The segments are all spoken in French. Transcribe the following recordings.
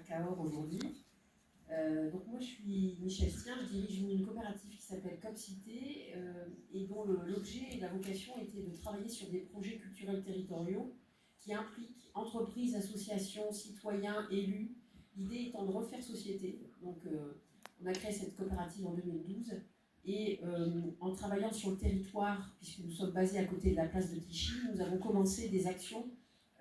Cahors aujourd'hui. Donc moi je suis Michel Stien, je dirige une coopérative qui s'appelle COP-Cité et dont l'objet et la vocation était de travailler sur des projets culturels territoriaux qui impliquent entreprises, associations, citoyens, élus. L'idée étant de refaire société. Donc on a créé cette coopérative en 2012 et en travaillant sur le territoire, puisque nous sommes basés à côté de la place de Clichy, nous avons commencé des actions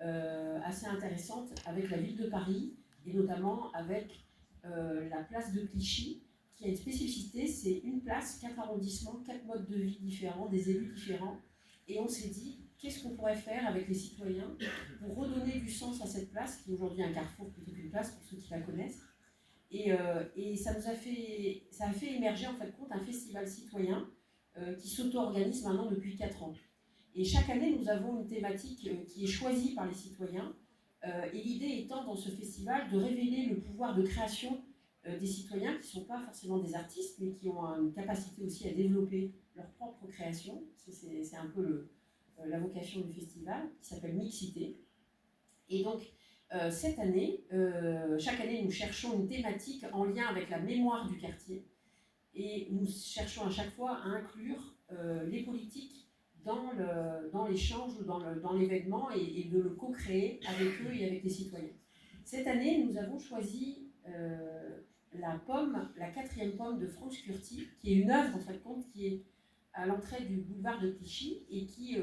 assez intéressantes avec la ville de Paris et notamment avec la place de Clichy, qui a une spécificité, c'est une place, 4 arrondissements, 4 modes de vie différents, des élus différents. Et on s'est dit, qu'est-ce qu'on pourrait faire avec les citoyens pour redonner du sens à cette place, qui est aujourd'hui un carrefour plutôt qu'une place, pour ceux qui la connaissent. Et ça a fait émerger en fait compte un festival citoyen qui s'auto-organise maintenant depuis 4 ans. Et chaque année, nous avons une thématique qui est choisie par les citoyens. Et l'idée étant dans ce festival de révéler le pouvoir de création des citoyens qui ne sont pas forcément des artistes, mais qui ont une capacité aussi à développer leur propre création. C'est un peu la vocation du festival, qui s'appelle Mixité. Et donc, cette année, chaque année, nous cherchons une thématique en lien avec la mémoire du quartier. Et nous cherchons à chaque fois à inclure les politiques dans l'échange ou dans l'événement et de le co-créer avec eux et avec les citoyens. Cette année, nous avons choisi la 4e pomme de Franz Curti, qui est une œuvre en fait compte qui est à l'entrée du boulevard de Clichy et qui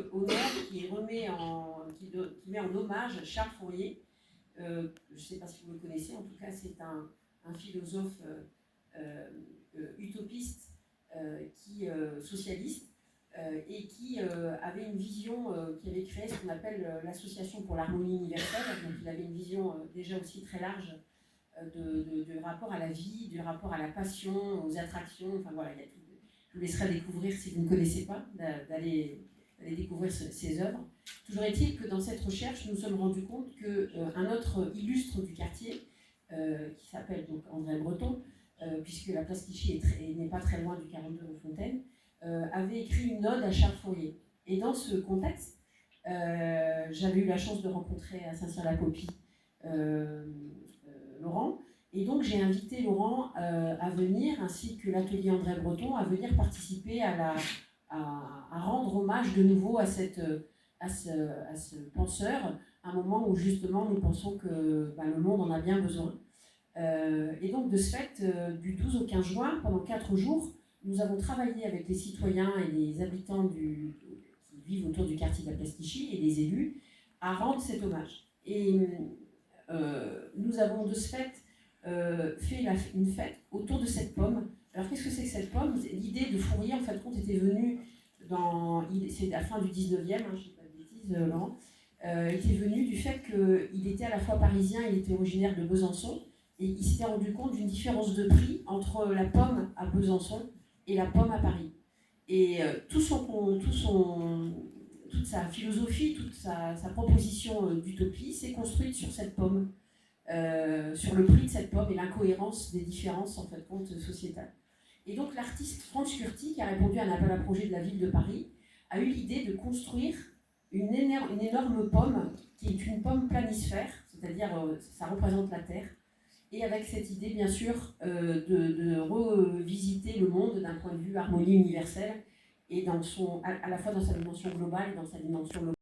met en hommage Charles Fourier. Je ne sais pas si vous le connaissez, en tout cas c'est un philosophe utopiste, socialiste, et qui avait une vision, qui avait créé ce qu'on appelle l'Association pour l'harmonie universelle. Donc il avait une vision déjà aussi très large du rapport à la vie, du rapport à la passion, aux attractions. Enfin voilà, il y a tout. Je vous laisserai découvrir, si vous ne connaissez pas, d'aller découvrir ses œuvres. Toujours est-il que dans cette recherche, nous nous sommes rendus compte qu'un autre illustre du quartier, qui s'appelle donc André Breton, puisque la place Clichy n'est pas très loin du 42 rue Fontaine, avait écrit une ode à Charles Fourier. Et dans ce contexte, j'avais eu la chance de rencontrer à Saint-Cyr-la-Popie Laurent, et donc j'ai invité Laurent à venir, ainsi que l'atelier André Breton, à venir participer à rendre hommage de nouveau à ce penseur, à un moment où justement nous pensons que le monde en a bien besoin. Et donc de ce fait, du 12 au 15 juin, pendant 4 jours, nous avons travaillé avec les citoyens et les habitants qui vivent autour du quartier de la place Clichy et les élus à rendre cet hommage. Et nous avons de ce fait fait une fête autour de cette pomme. Alors qu'est-ce que c'est que cette pomme? L'idée de Fourier, en fait, compte, était venue c'est à la fin du 19e, je ne dis pas de bêtises, Laurent, était venu du fait qu'il était à la fois parisien, il était originaire de Besançon, et il s'était rendu compte d'une différence de prix entre la pomme à Besançon et la pomme à Paris. Et toute sa philosophie, toute sa proposition d'utopie s'est construite sur cette pomme, sur le prix de cette pomme et l'incohérence des différences en fait compte sociétales. Et donc l'artiste Franz Curti, qui a répondu à un appel à projet de la ville de Paris, a eu l'idée de construire une énorme pomme qui est une pomme planisphère, c'est-à-dire ça représente la Terre, et avec cette idée bien sûr de revisiter le monde d'un point de vue harmonie universelle et à la fois dans sa dimension globale et dans sa dimension locale.